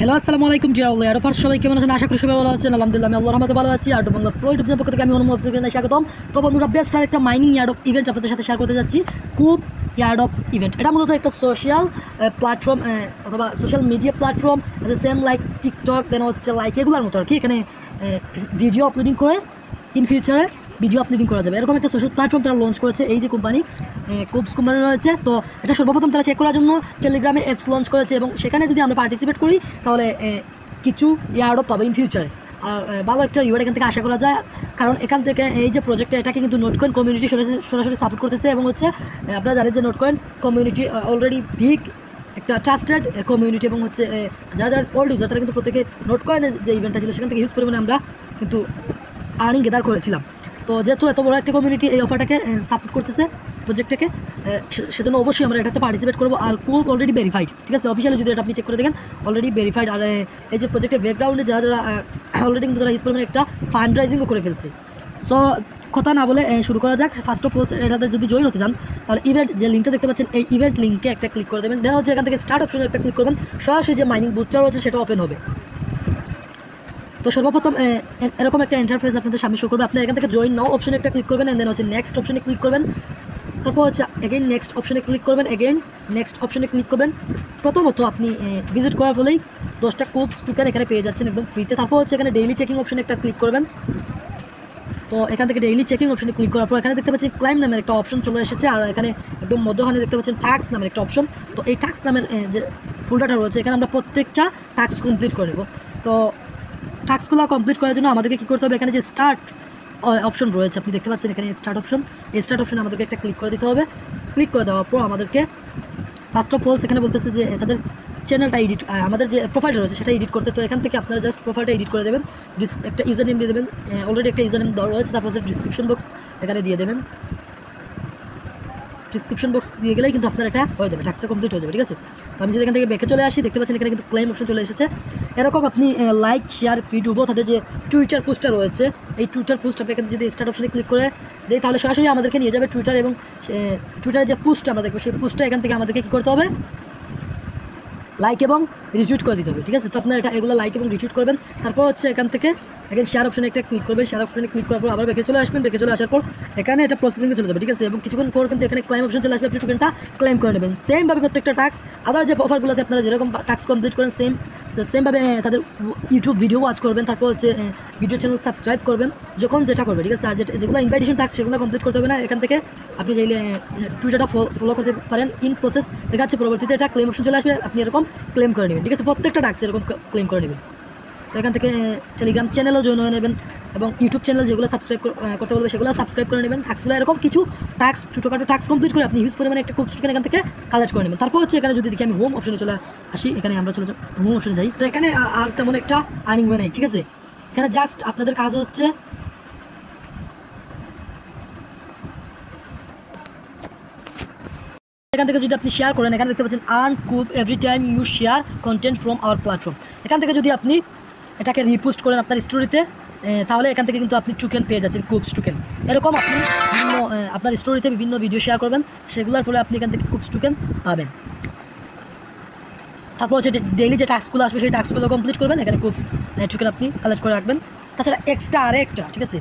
Hello আসসালামু আলাইকুম জিয়াউল্লাহ আর first সবাই কেমন আছেন? আশা করি সবাই ভালো আছেন। আলহামদুলিল্লাহ আমি আল্লাহর রহমতে ভালো আছি। আর বাংলা প্রো ইউটিউব চ্যানেল পক্ষ থেকে আমি অনুমোদ থেকে স্বাগতম। তো বন্ধুরা, বেস্ট আর একটা মাইনিং ইয়ার্ড অফ ইভেন্ট আপনাদের সাথে শেয়ার করতে যাচ্ছি। খুব ইয়ার্ড অফ ইভেন্ট, এটা মূলত একটা সোশ্যাল প্ল্যাটফর্ম অথবা social media platform, same like TikTok, then হচ্ছে লাইক এগুলোর মতো আর কি। এখানে ভিডিও আপলোডিং করে ইন ফিউচারে ভিডিও আপলোডিং করা যাবে, এরকম একটা সোশ্যাল প্ল্যাটফর্ম তারা লঞ্চ করেছে। এই যে কোম্পানি কুবস কোম্পানি রয়েছে, তো এটা সর্বপ্রথম তারা চেক করার জন্য টেলিগ্রামে অ্যাপস লঞ্চ করেছে এবং সেখানে যদি আমরা পার্টিসিপেট করি তাহলে কিছু ইয়ার্ডও পাবো ইন ফিউচারে। আর ভালো একটা রিওয়ার্ড এখান থেকে আশা করা যায়, কারণ এখান থেকে এই যে প্রজেক্টটা এটাকে কিন্তু নোটকয়েন কমিউনিটি সরাসরি সাপোর্ট করতেছে এবং হচ্ছে আপনারা জানেন যে নোটকয়েন কমিউনিটি অলরেডি বিগ একটা ট্রাস্টেড কমিউনিটি এবং হচ্ছে যারা ওল্ড ইউজার তারা কিন্তু প্রত্যেকে নোটকয়েনের যে ইভেন্টটা ছিল সেখান থেকে হিউজ পরিমাণে আমরা কিন্তু আর্নিং গেদার করেছিলাম। তো যেহেতু এত বড় একটা কমিউনিটি এই অফারটাকে সাপোর্ট করতেছে প্রজেক্টটাকে, সেজন্য অবশ্যই আমরা এটাতে পার্টিসিপেট করবো। আর খুব অলরেডি ভেরিফাইড, ঠিক আছে, অফিসিয়ালি যদি এটা আপনি চেক করে দেখেন অলরেডি ভেরিফাইড। আর এই যে প্রজেক্টের ব্যাকগ্রাউন্ডে যারা যারা অলরেডি কিন্তু তারা ইউজ পরিমাণে একটা ফান্ড রাইজিংও করে ফেলছে। সো কথা না বলে শুরু করা যাক। ফার্স্ট অফ অল এটাতে যদি জয়েন হতে চান তাহলে ইভেন্ট যে লিঙ্কটা দেখতে পাচ্ছেন এই ইভেন্ট লিঙ্কে একটা ক্লিক করে দেবেন। দেন হচ্ছে এখান থেকে স্টার্ট অপশনে একটা ক্লিক করবেন, সরাসরি যে মাইনিং বুথটা রয়েছে সেটা ওপেন হবে। তো সর্বপ্রথম এরকম একটা ইন্টারফেস আপনাদের সামনে শো করবে। আপনি এখান থেকে জয়েন নাও অপশনে একটা ক্লিক করবেন, দেন হচ্ছে নেক্সট অপশনে ক্লিক করবেন, তারপর হচ্ছে এগেইন নেক্সট অপশনে ক্লিক করবেন, এগেইন নেক্সট অপশনে ক্লিক করবেন। প্রথমত আপনি ভিজিট করার ফলেই 10টা কুবস টোকেন এখানে পেয়ে যাচ্ছেন একদম ফ্রিতে। তারপর হচ্ছে এখানে ডেইলি চেকিং অপশনে একটা ক্লিক করবেন। তো এখান থেকে ডেইলি চেকিং অপশনে ক্লিক করার পর এখানে দেখতে পাচ্ছেন ক্লাইম নামের একটা অপশন চলে এসেছে, আর এখানে একদম মধ্যখানে দেখতে পাচ্ছেন টাস্ক নামের একটা অপশন। তো এই টাস্ক নামের যে ফোল্ডারটা রয়েছে এখানে আমরা প্রত্যেকটা টাস্ক কমপ্লিট করে নেব। তো টাস্কগুলো কমপ্লিট করার জন্য আমাদেরকে কী করতে হবে, এখানে যে স্টার্ট অপশন রয়েছে আপনি দেখতে পাচ্ছেন এখানে স্টার্ট অপশন, এই স্টার্ট অপশনে আমাদেরকে একটা ক্লিক করে দিতে হবে। ক্লিক করে দেওয়ার পর আমাদেরকে ফার্স্ট অফ অল এখানে বলতেছে যে তাদের চ্যানেলটা এডিট, আমাদের যে প্রোফাইলটা রয়েছে সেটা এডিট করতে। তো এখান থেকে আপনারা জাস্ট প্রোফাইলটা এডিট করে দেবেন, একটা ইউজার নেম দিয়ে দেবেন, অলরেডি একটা ইউজার নেম দেওয়া রয়েছে। তারপর ডিসক্রিপশন বক্স এখানে দিয়ে দেবেন, ডিসক্রিপশন বক্স দিয়ে গেলেই কিন্তু আপনার এটা হয়ে যাবে, টাস্কটা কমপ্লিট হয়ে যাবে, ঠিক আছে। তো আমি যদি এখান থেকে ব্যাকে চলে আসি দেখতে পাচ্ছেন এখানে কিন্তু ক্লেম অপশন চলে এসেছে। এরকম আপনি লাইক শেয়ার ভিডিও তাদের যে টুইটার পোস্টটা রয়েছে এই টুইটার পোস্ট আপনি এখানে যদি স্টার্ট অপশনে ক্লিক করে দেয় তাহলে সরাসরি আমাদেরকে নিয়ে যাবে টুইটার, এবং টুইটারের যে পোস্টটা আমরা দেখবো সেই পোস্টটা এখান থেকে আমাদেরকে কী করতে হবে, লাইক এবং রিটুইট করে দিতে হবে, ঠিক আছে। তো আপনার এটা এগুলো লাইক এবং রিটুইট করবেন। তারপর হচ্ছে এখান থেকে এখানে শেয়ার অপশনে একটা ক্লিক করবেন, শেয়ার অপশনে ক্লিক করার পর আবার ব্যাকে চলে আসবেন, ব্যাকে চলে আসার পর এখানে এটা প্রসেসিংয়ে চলে যাবে, ঠিক আছে। এবং কিছুক্ষণ পর কিন্তু এখানে ক্লাইম অপশন চলে আসবে, আপনি টোকেনটা ক্লেম করে নেবেন। সেমভাবে প্রত্যেকটা টাস্ক আদার যে অফারগুলোতে আপনারা যেরকম টাস্ক কমপ্লিট করেন সেমভাবে তাদের ইউটিউব ভিডিও ওয়াচ করবেন, তারপর হচ্ছে ভিডিও চ্যানেল সাবস্ক্রাইব করবেন, যখন যেটা করবে, ঠিক আছে। আর যেগুলো ইনভাইটেশন টাস্ক সেগুলো কমপ্লিট করতে হবে না। এখান থেকে আপনি চাইলে টুইটারটা ফলো করতে পারেন ইন প্রসেস, দেখা যাচ্ছে পরবর্তীতে এটা ক্লেম অপশন চলে আসবে, আপনি এরকম ক্লেম করে নেবেন, ঠিক আছে। প্রত্যেকটা টাস্ক এরকম ক্লেম করে নেবেন। তো এখান থেকে টেলিগ্রাম চ্যানেলও জয়েন হয়ে নেবেন এবং ইউটিউব চ্যানেল যেগুলো সাবস্ক্রাইব করতে বলবে সেগুলো সাবস্ক্রাইব করে নেবেন। টাস্কগুলো এরকম কিছু টাস্ক ছোটোখাটো টাস্ক কমপ্লিট করে আপনি হিউজ পরিমাণে একটা কুবস টোকেন এখান থেকে কালেক্ট করে নেবেন। তারপর হচ্ছে এখানে যদি দেখি আমি হোম অপশনে চলে আসি, এখানে আমরা চলে হোম অপশনে যাই। তো এখানে আর তেমন একটা আর্নিং ওয়ে নেই, ঠিক আছে। এখানে জাস্ট আপনাদের কাজ হচ্ছে এখান থেকে যদি আপনি শেয়ার করেন, এখানে দেখতে পাচ্ছেন আর্ন কুব every time you share content from our platform. এখান থেকে যদি আপনি এটাকে রিপোস্ট করেন আপনার স্টোরিতে, তাহলে এখান থেকে কিন্তু আপনি টোকেন পেয়ে যাচ্ছেন, কুবস টোকেন। এরকম আপনি বিভিন্ন আপনার স্টোরিতে বিভিন্ন ভিডিও শেয়ার করবেন, সেগুলোর ফলে আপনি এখান থেকে কুবস টোকেন পাবেন। তারপর হচ্ছে ডেইলি যে টাস্কগুলো আসবে সেই টাস্কগুলো কমপ্লিট করবেন, এখানে কুবস টোকেন আপনি কালেক্ট করে রাখবেন। তাছাড়া এক্সট্রা আরেকটা, ঠিক আছে।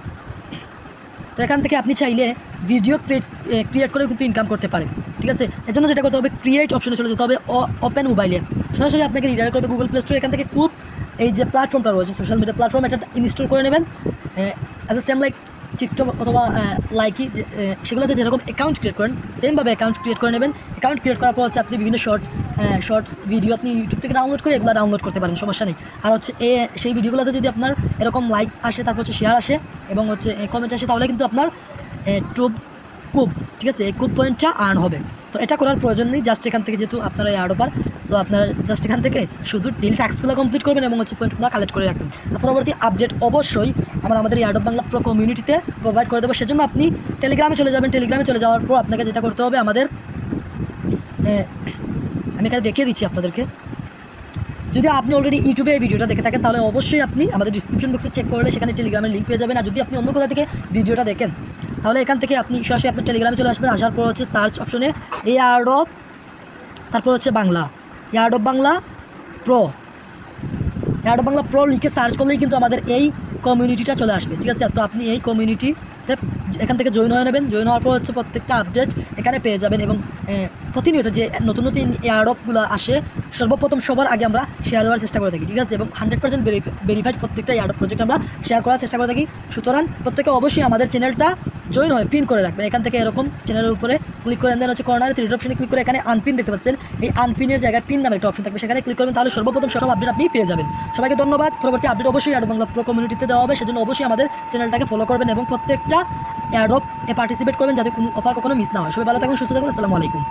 তো এখান থেকে আপনি চাইলে ভিডিও ক্রিয়েট করেও কিন্তু ইনকাম করতে পারেন, ঠিক আছে। এর জন্য যেটা করতে হবে, ক্রিয়েট অপশনে চলে যেতে হবে, ওপেন মোবাইল অ্যাপস, সরাসরি আপনাকে রিডাইরেক্ট করবে গুগল প্লে স্টোর। এখান থেকে খুব এই যে প্ল্যাটফর্মটা রয়েছে সোশ্যাল মিডিয়া প্ল্যাটফর্ম, এটা ইনস্টল করে নেবেন। As a same like TikTok অথবা লাইকি সেগুলোতে যেরকম অ্যাকাউন্ট ক্রিয়েট করেন সেমভাবে অ্যাকাউন্ট ক্রিয়েট করে নেবেন। অ্যাকাউন্ট ক্রিয়েট করার পর হচ্ছে আপনি বিভিন্ন শর্টস ভিডিও আপনি ইউটিউব থেকে ডাউনলোড করে এগুলো ডাউনলোড করতে পারেন, সমস্যা নেই। আর হচ্ছে সেই ভিডিওগুলোতে যদি আপনার এরকম লাইকস আসে, তারপর হচ্ছে শেয়ার আসে এবং হচ্ছে কমেন্ট আসে, তাহলে কিন্তু আপনার কুব, ঠিক আছে, এই কুব পয়েন্টটা আর্ন হবে। তো এটা করার প্রয়োজন নেই, জাস্ট এখান থেকে যেহেতু আপনারা এই আর্ট সো আপনারা জাস্ট এখান থেকে শুধু ডেইলি টাস্কগুলো কমপ্লিট করবেন এবং হচ্ছে পয়েন্টগুলো কালেক্ট করে রাখবেন। আর পরবর্তী আপডেট অবশ্যই আমাদের এই আর্ট অফ বাংলা প্রো কমিউনিটিতে প্রোভাইড করে দেবো। সেজন্য আপনি টেলিগ্রামে চলে যাবেন। টেলিগ্রামে চলে যাওয়ার পর আপনাকে যেটা করতে হবে, আমাদের আমি এখানে দেখিয়ে দিচ্ছি আপনাদেরকে। যদি আপনি অলরেডি ইউটিউবে এই ভিডিওটা দেখে থাকেন তাহলে অবশ্যই আপনি আমাদের ডিসক্রিপশন বক্সে চেক করলে সেখানে টেলিগ্রামের লিঙ্ক পেয়ে যাবেন। আর যদি আপনি অন্য কোথা থেকে ভিডিওটা দেখেন তাহলে এখান থেকে আপনি সরাসরি আপনার টেলিগ্রামে চলে আসবেন। আসার পর হচ্ছে সার্চ অপশনে ইয়ার্ড অফ, তারপর হচ্ছে Bangla, yard of Bangla pro, Adobe Bangla pro লিখে সার্চ করলেই কিন্তু আমাদের এই কমিউনিটিটা চলে আসবে, ঠিক আছে। তো আপনি এই কমিউনিটিতে এখান থেকে জয়েন হয়ে নেবেন। জয়েন হওয়ার পর হচ্ছে প্রত্যেকটা আপডেট এখানে পেয়ে যাবেন এবং প্রতিনিয়ত যে নতুন নতুন এয়ারড্রপগুলো আসে সর্বপ্রথম সবার আগে আমরা শেয়ার দেওয়ার চেষ্টা করে থাকি, ঠিক আছে। এবং 100% ভেরিফাইড প্রত্যেকটা এয়ারড্রপ প্রজেক্ট আমরা শেয়ার করার চেষ্টা করে থাকি। সুতরাং প্রত্যেকে অবশ্যই আমাদের চ্যানেলটা জয়েন হয়ে পিন করে রাখবেন। এখান থেকে এরকম চ্যানেলের উপরে ক্লিক করে দেন হচ্ছে কর্নারে 3 অপশনে ক্লিক করে এখানে আনপিন দেখতে পাচ্ছেন। এই আনপিনের জায়গায় পিন নামের একটা অপশন থাকবে, সেখানে ক্লিক করবেন, তাহলে সর্বপ্রথম সব আপডেট আপনি পেয়ে যাবেন। সবাইকে ধন্যবাদ। পরবর্তী আপডেট অবশ্যই অ্যাডব বাংলা প্রো কমিউনিটিতে দেওয়া হবে, সেজন্য অবশ্যই আমাদের চ্যানেলটাকে ফলো করবেন এবং প্রত্যেকটা এয়ারড্রপ পার্টিসিপেট করবেন যাতে কোনো অফার কখনো মিস না হয়। সবাই ভালো থাকুন, সুস্থ থাকুন। আসসালামু আলাইকুম।